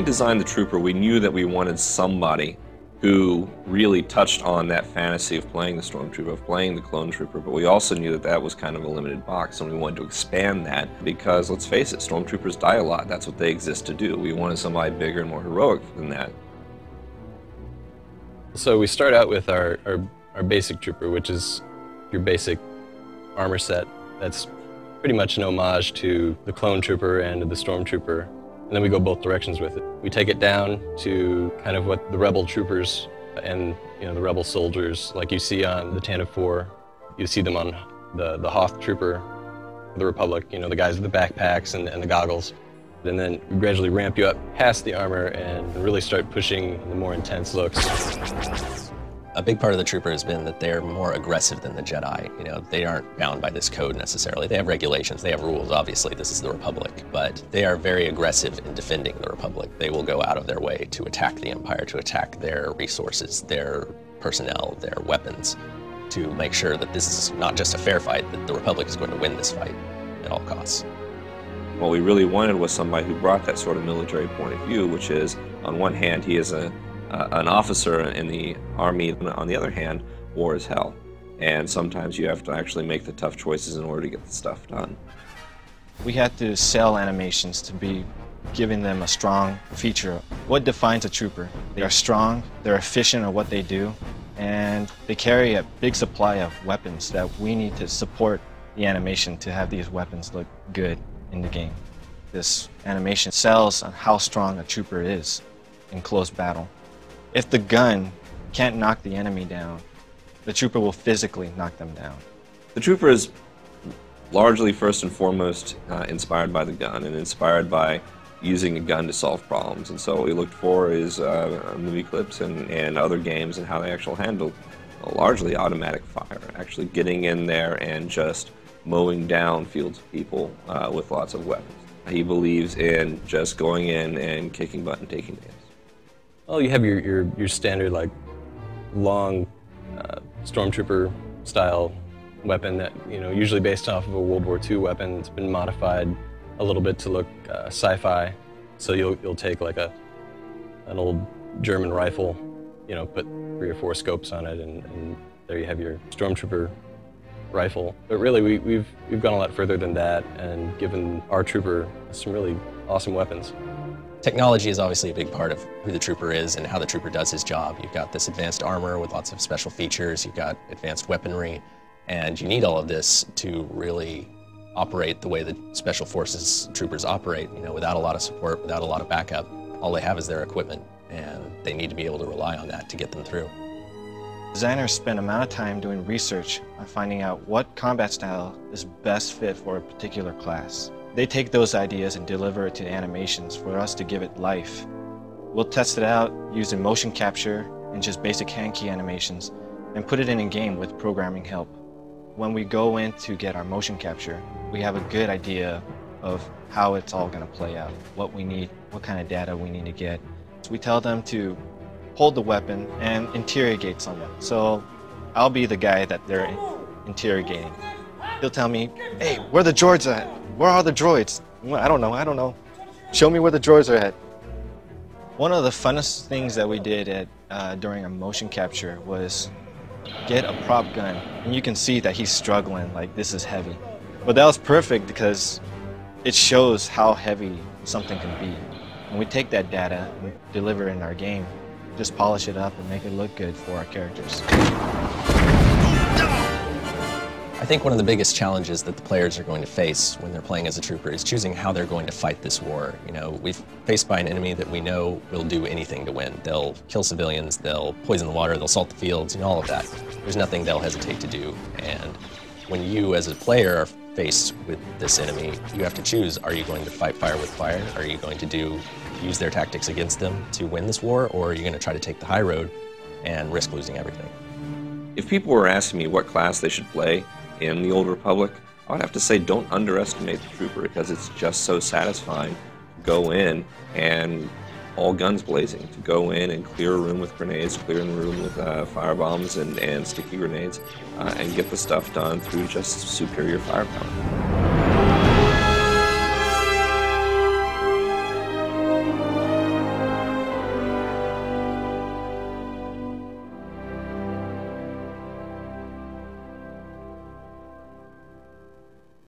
designed the Trooper, we knew that we wanted somebody who really touched on that fantasy of playing the Stormtrooper, of playing the Clone Trooper, but we also knew that that was kind of a limited box, and we wanted to expand that because, let's face it, Stormtroopers die a lot. That's what they exist to do. We wanted somebody bigger and more heroic than that. So we start out with our basic Trooper, which is your basic armor set. That's pretty much an homage to the Clone Trooper and the Stormtrooper. And then we go both directions with it. We take it down to kind of what the Rebel troopers and the Rebel soldiers, like you see on the Tantive 4, you see them on the Hoth Trooper, the Republic, the guys with the backpacks and the goggles. And then we gradually ramp you up past the armor and really start pushing the more intense looks. A big part of the Trooper has been that they're more aggressive than the Jedi. They aren't bound by this code necessarily. They have regulations, they have rules, obviously. This is the Republic, but they are very aggressive in defending the Republic. They will go out of their way to attack the Empire, to attack their resources, their personnel, their weapons, to make sure that this is not just a fair fight, that the Republic is going to win this fight at all costs. What we really wanted was somebody who brought that sort of military point of view, which is, on one hand, he is an officer in the Army, and on the other hand, war is hell. And sometimes you have to actually make the tough choices in order to get the stuff done. We had to sell animations to be giving them a strong feature. What defines a Trooper? They are strong, they're efficient at what they do, and they carry a big supply of weapons that we need to support the animation to have these weapons look good in the game. This animation sells on how strong a Trooper is in close battle. If the gun can't knock the enemy down, the Trooper will physically knock them down. The Trooper is largely, first and foremost, inspired by the gun and inspired by using a gun to solve problems. And so what we looked for is movie clips and other games and how they actually handle largely automatic fire, actually getting in there and just mowing down fields of people with lots of weapons. He believes in just going in and kicking butt and taking names. Well, you have your standard, long Stormtrooper style weapon that, usually based off of a World War II weapon. It's been modified a little bit to look sci-fi. So you'll take an old German rifle, put 3 or 4 scopes on it, and there you have your Stormtrooper rifle. But really, we've gone a lot further than that and given our Trooper some really awesome weapons. Technology is obviously a big part of who the Trooper is and how the Trooper does his job. You've got this advanced armor with lots of special features, you've got advanced weaponry, and you need all of this to really operate the way that Special Forces troopers operate. Without a lot of support, without a lot of backup, all they have is their equipment, and they need to be able to rely on that to get them through. Designers spend a amount of time doing research on finding out what combat style is best fit for a particular class. They take those ideas and deliver it to animations for us to give it life. We'll test it out using motion capture and just basic hand key animations and put it in a game with programming help. When we go in to get our motion capture, we have a good idea of how it's all going to play out, what we need, what kind of data we need to get. So we tell them to hold the weapon and interrogate someone. So I'll be the guy that they're interrogating. He'll tell me, hey, where are the droids at? Where are the droids? Well, I don't know. Show me where the droids are at. One of the funnest things that we did during a motion capture was get a prop gun. And you can see that he's struggling, like this is heavy. But that was perfect because it shows how heavy something can be. And we take that data and deliver it in our game, just polish it up and make it look good for our characters. I think one of the biggest challenges that the players are going to face when they're playing as a Trooper is choosing how they're going to fight this war. We're faced by an enemy that we know will do anything to win. They'll kill civilians, they'll poison the water, they'll salt the fields, all of that. There's nothing they'll hesitate to do. And when you as a player are faced with this enemy, you have to choose, are you going to fight fire with fire? Are you going to use their tactics against them to win this war? Or are you going to try to take the high road and risk losing everything? If people were asking me what class they should play in the Old Republic, I would have to say don't underestimate the Trooper, because it's just so satisfying to go in and all guns blazing, to go in and clear a room with grenades, clear the room with fire bombs and sticky grenades, and get the stuff done through just superior firepower.